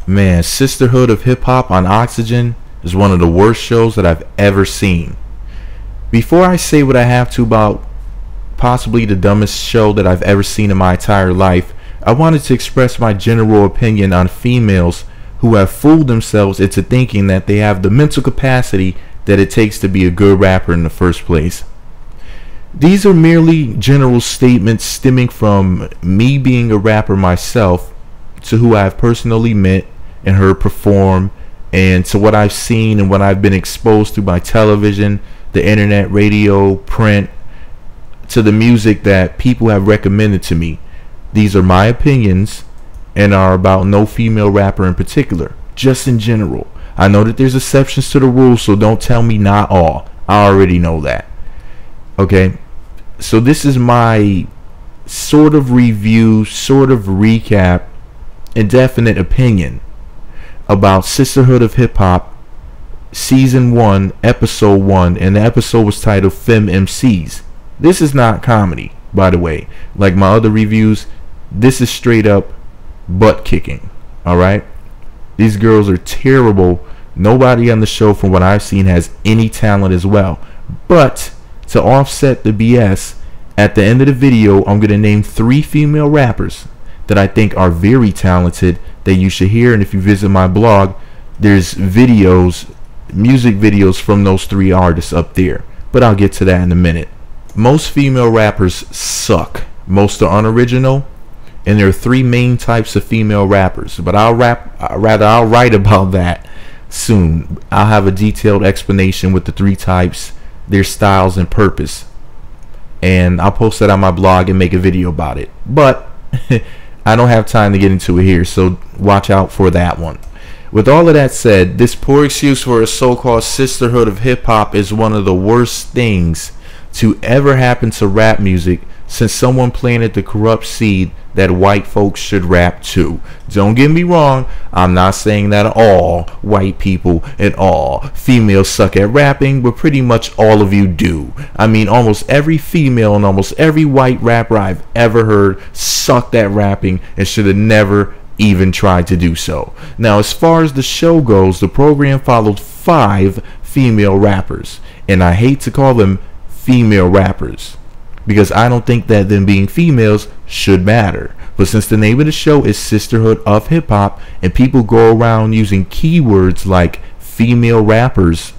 Man, Sisterhood of Hip Hop on Oxygen is one of the worst shows that I've ever seen. Before I say what I have to about possibly the dumbest show that I've ever seen in my entire life, I wanted to express my general opinion on females who have fooled themselves into thinking that they have the mental capacity that it takes to be a good rapper in the first place. These are merely general statements stemming from me being a rapper myself, to who I've personally met and heard perform, and to what I've seen and what I've been exposed to by television, the internet, radio, print, to the music that people have recommended to me. These are my opinions and are about no female rapper in particular, just in general. I know that there's exceptions to the rules, so don't tell me not all. I already know that. Okay, so this is my sort of review, sort of recap, indefinite opinion about Sisterhood of Hip Hop Season 1, Episode 1, and the episode was titled Femme MCs. This is not comedy, by the way. Like my other reviews, this is straight up butt kicking. Alright? These girls are terrible. Nobody on the show, from what I've seen, has any talent as well. But to offset the BS, at the end of the video, I'm going to name 3 female rappers that I think are very talented that you should hear. And if you visit my blog, there's videos, music videos from those 3 artists up there. But I'll get to that in a minute. Most female rappers suck. Most are unoriginal, and there are 3 main types of female rappers. But I'll write about that soon. I'll have a detailed explanation with the 3 types, their styles and purpose, and I'll post that on my blog and make a video about it. But I don't have time to get into it here, so watch out for that one. With all of that said, this poor excuse for a so-called Sisterhood of Hip Hop is one of the worst things to ever happen to rap music, since someone planted the corrupt seed that white folks should rap too. Don't get me wrong, I'm not saying that all white people and all females suck at rapping, but pretty much all of you do. I mean, almost every female and almost every white rapper I've ever heard sucked at rapping and should have never even tried to do so. Now, as far as the show goes, the program followed 5 female rappers, and I hate to call them female rappers because I don't think that them being females should matter. But since the name of the show is Sisterhood of Hip Hop, and people go around using keywords like female rappers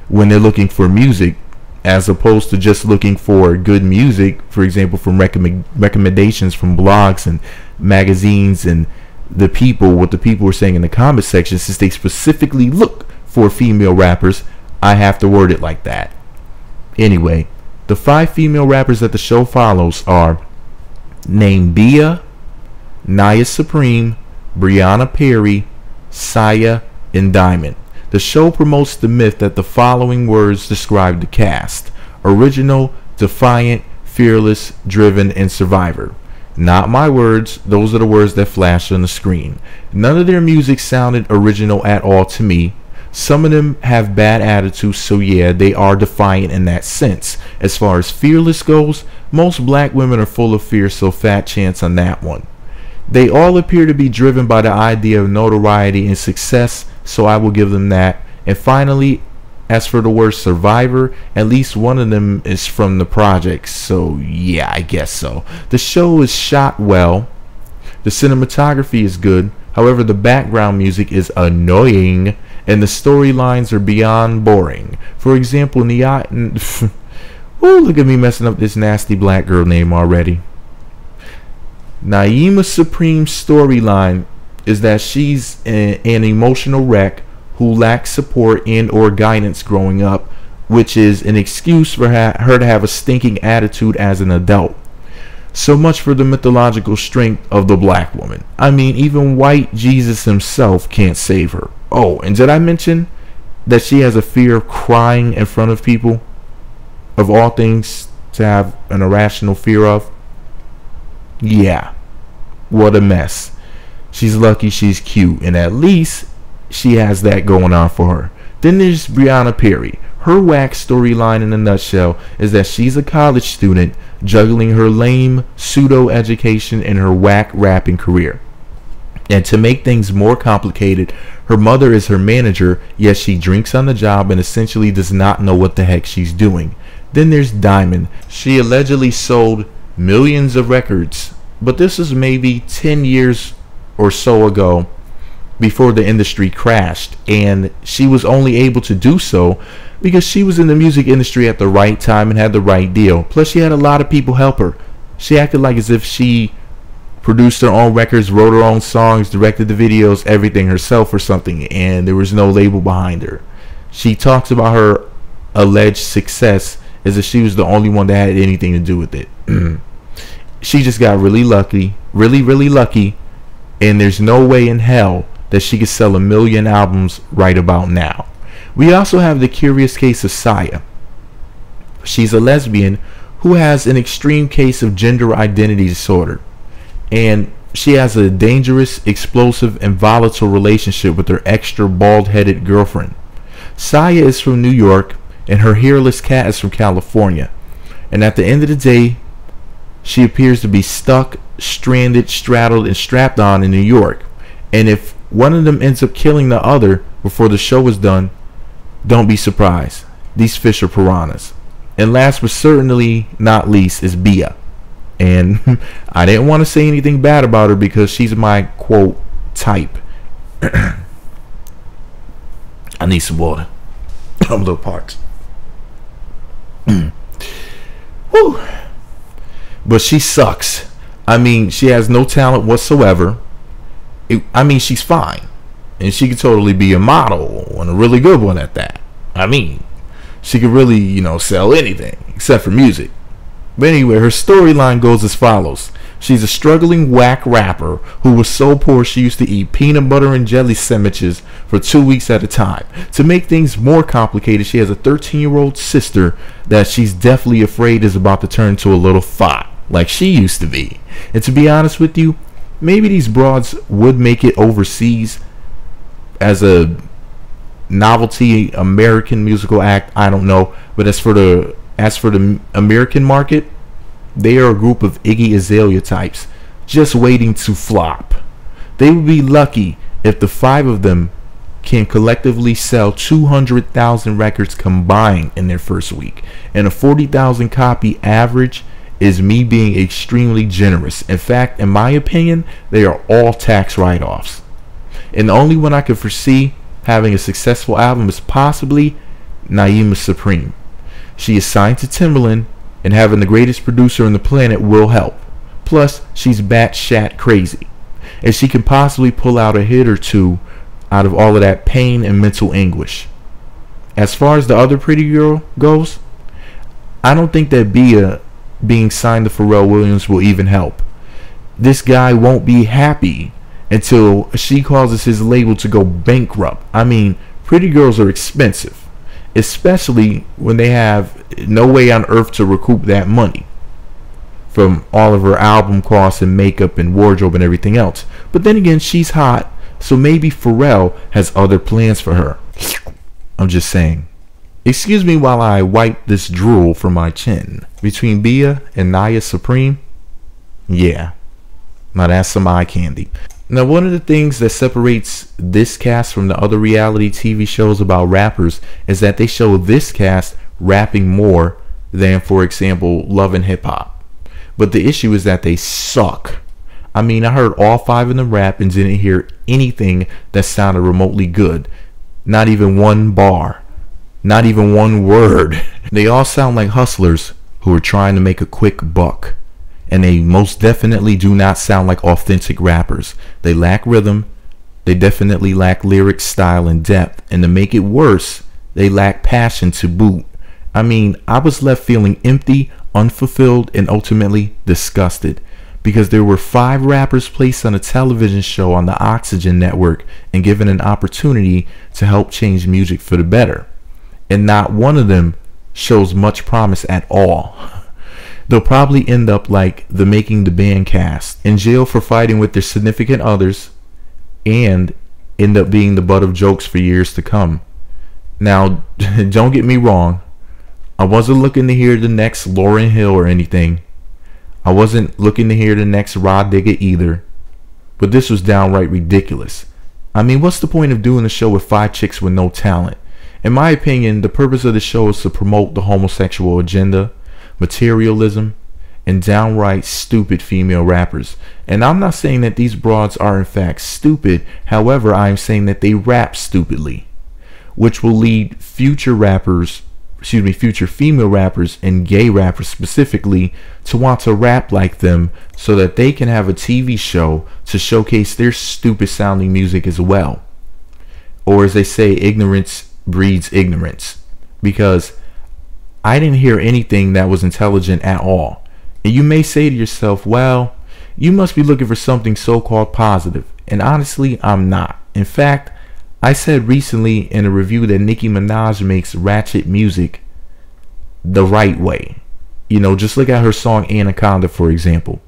when they're looking for music, as opposed to just looking for good music, for example, from recommendations from blogs and magazines and what the people were saying in the comment section, since they specifically look for female rappers, I have to word it like that. Anyway, the 5 female rappers that the show follows are named Bia, Naya Supreme, Brianna Perry, Saya, and Diamond. The show promotes the myth that the following words describe the cast: original, defiant, fearless, driven, and survivor. Not my words, those are the words that flash on the screen. None of their music sounded original at all to me. Some of them have bad attitudes, so yeah, they are defiant in that sense. As far as fearless goes, most black women are full of fear, so fat chance on that one. They all appear to be driven by the idea of notoriety and success, so I will give them that. And finally, as for the word survivor, at least one of them is from the projects, so yeah, I guess so. The show is shot well. The cinematography is good. However, the background music is annoying, and the storylines are beyond boring. For example, oh, look at me messing up this nasty black girl name already. Naima Supreme's storyline is that she's an emotional wreck who lacks support and or guidance growing up, which is an excuse for her to have a stinking attitude as an adult. So much for the mythological strength of the black woman. I mean, even white Jesus himself can't save her. Oh, and did I mention that she has a fear of crying in front of people? Of all things to have an irrational fear of? Yeah. What a mess. She's lucky she's cute, and at least she has that going on for her. Then there's Brianna Perry. Her Wack storyline in a nutshell is that she's a college student juggling her lame pseudo education and her whack rapping career. And to make things more complicated, her mother is her manager, yet she drinks on the job and essentially does not know what the heck she's doing. Then there's Diamond. She allegedly sold millions of records, but this is maybe 10 years or so ago, before the industry crashed, and she was only able to do so because she was in the music industry at the right time and had the right deal. Plus she had a lot of people help her. She acted like as if she produced her own records, wrote her own songs, directed the videos, everything herself or something, and there was no label behind her. She talks about her alleged success as if she was the only one that had anything to do with it. She just got really lucky, really lucky, and there's no way in hell that she could sell 1 million albums right about now. We also have the curious case of Saya. She's a lesbian who has an extreme case of gender identity disorder, and she has a dangerous, explosive, and volatile relationship with her extra bald-headed girlfriend. Saya is from New York, and her hairless cat is from California. And at the end of the day, she appears to be stuck, stranded, straddled, and strapped on in New York. And if one of them ends up killing the other before the show is done, don't be surprised. These fish are piranhas. And last but certainly not least is Bia. And I didn't want to say anything bad about her because she's my, quote, type. I need some water. I'm a little parched. Whew. But she sucks. I mean, she has no talent whatsoever. I mean, she's fine. And she could totally be a model, and a really good one at that. I mean, she could really, sell anything except for music. But anyway, her storyline goes as follows. She's a struggling whack rapper who was so poor she used to eat peanut butter and jelly sandwiches for 2 weeks at a time. To make things more complicated, she has a 13-year-old sister that she's definitely afraid is about to turn into a little thought, like she used to be. And to be honest with you, maybe these broads would make it overseas as a novelty American musical act. I don't know. But as for the American market, they are a group of Iggy Azalea types just waiting to flop. They would be lucky if the 5 of them can collectively sell 200,000 records combined in their first week. And a 40,000 copy average is me being extremely generous. In fact, in my opinion, they are all tax write-offs. And the only one I could foresee having a successful album is possibly Naima Supreme. She is signed to Timbaland, and having the greatest producer on the planet will help. Plus, she's batshit crazy, and she can possibly pull out a hit or two out of all of that pain and mental anguish. As far as the other pretty girl goes, I don't think that Bia being signed to Pharrell Williams will even help. This guy won't be happy until she causes his label to go bankrupt. I mean, pretty girls are expensive, especially when they have no way on earth to recoup that money from all of her album costs and makeup and wardrobe and everything else. But then again, she's hot, so maybe Pharrell has other plans for her. I'm just saying. Excuse me while I wipe this drool from my chin. Between Bia and Naima Supreme, yeah, now that's some eye candy. Now, one of the things that separates this cast from the other reality TV shows about rappers is that they show this cast rapping more than, for example, Love and Hip Hop. But the issue is that they suck. I mean, I heard all 5 of them rap and didn't hear anything that sounded remotely good. Not even one bar. Not even one word. They all sound like hustlers who are trying to make a quick buck. And they most definitely do not sound like authentic rappers. They lack rhythm. They definitely lack lyric style and depth. And to make it worse, they lack passion to boot. I mean, I was left feeling empty, unfulfilled, and ultimately disgusted. Because there were 5 rappers placed on a television show on the Oxygen network and given an opportunity to help change music for the better. And not one of them shows much promise at all. They'll probably end up like the Making the Band cast, in jail for fighting with their significant others, and end up being the butt of jokes for years to come. Now, don't get me wrong, I wasn't looking to hear the next Lauryn Hill or anything. I wasn't looking to hear the next Rod Digger either. but this was downright ridiculous. I mean, what's the point of doing a show with 5 chicks with no talent? In my opinion, the purpose of the show is to promote the homosexual agenda, materialism, and downright stupid female rappers. And I'm not saying that these broads are in fact stupid. However, I am saying that they rap stupidly, which will lead future female rappers and gay rappers specifically to want to rap like them so that they can have a TV show to showcase their stupid sounding music as well. Or as they say, ignorance breeds ignorance. Because I didn't hear anything that was intelligent at all. And you may say to yourself, well, you must be looking for something so-called positive. And honestly, I'm not. In fact, I said recently in a review that Nicki Minaj makes ratchet music the right way. You know, just look at her song Anaconda, for example.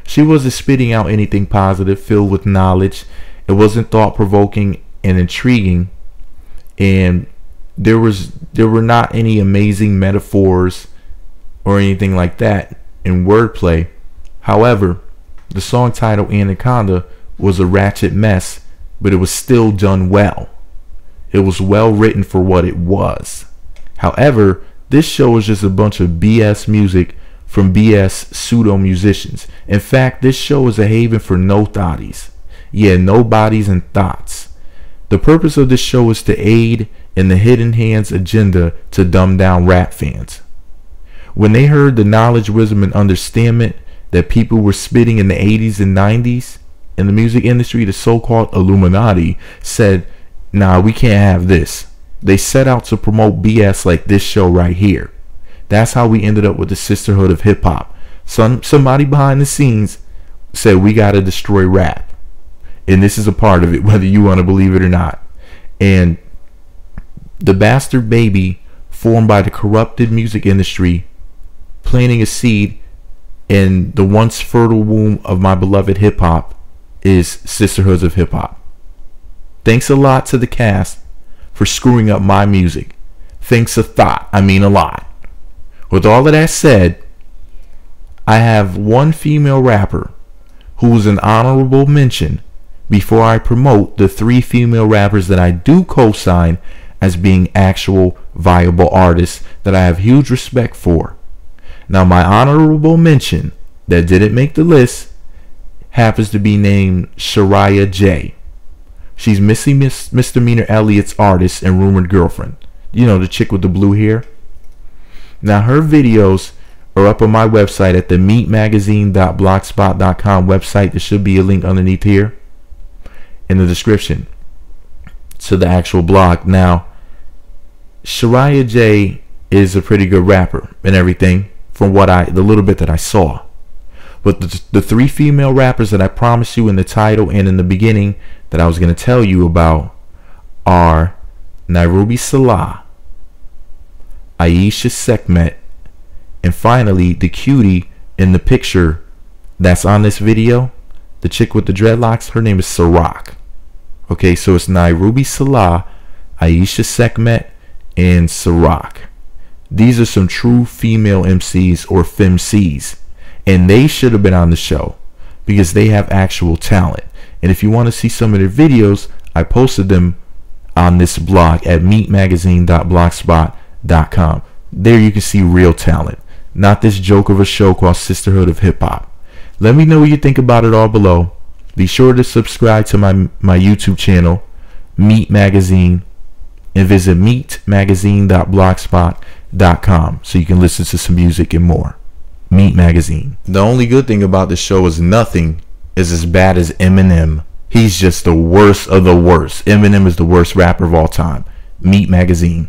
She wasn't spitting out anything positive, filled with knowledge. It wasn't thought-provoking and intriguing. And there were not any amazing metaphors or anything like that in wordplay. However, the song titled Anaconda was a ratchet mess, but it was still done well. It was well written for what it was. However, this show is just a bunch of BS music from BS pseudo musicians. In fact, this show is a haven for no thotties. Yeah, no bodies and thoughts. The purpose of this show is to aid in the Hidden Hands agenda to dumb down rap fans. When they heard the knowledge, wisdom, and understanding that people were spitting in the 80s and 90s in the music industry, the so-called Illuminati said, nah, we can't have this. They set out to promote BS like this show right here. That's how we ended up with the Sisterhood of Hip Hop. Somebody behind the scenes said we gotta destroy rap. And this is a part of it, whether you want to believe it or not. And the bastard baby formed by the corrupted music industry, planting a seed in the once fertile womb of my beloved hip hop, is Sisterhoods of Hip Hop. Thanks a lot to the cast for screwing up my music. Thanks a lot. With all of that said, I have one female rapper who is an honorable mention before I promote the 3 female rappers that I do co-sign as being actual viable artists that I have huge respect for. Now, my honorable mention that didn't make the list happens to be named Shariah J. She's Missy Misdemeanor Elliott's artist and rumored girlfriend. You know, the chick with the blue hair. Now, her videos are up on my website at the meatmagazine.blogspot.com website. There should be a link underneath here in the description to the actual blog. Now, Shariah J is a pretty good rapper and everything from the little bit that I saw. But the 3 female rappers that I promised you in the title and in the beginning that I was going to tell you about are Nairobi Salah, Aisha Sekhmet, and finally the cutie in the picture that's on this video, the chick with the dreadlocks. Her name is sa-roc. Okay, so it's Nairobi Salah, Aisha Sekhmet, and sa-roc. These are some true female MCs or Femme Cs, and they should have been on the show because they have actual talent. And if you want to see some of their videos, I posted them on this blog at meatmagazine.blogspot.com. There you can see real talent, not this joke of a show called Sisterhood of Hip Hop. Let me know what you think about it all below. Be sure to subscribe to my YouTube channel, Meat Magazine, and visit meatmagazine.blogspot.com so you can listen to some music and more. Meat Magazine. The only good thing about this show is nothing is as bad as Eminem. He's just the worst of the worst. Eminem is the worst rapper of all time. Meat Magazine.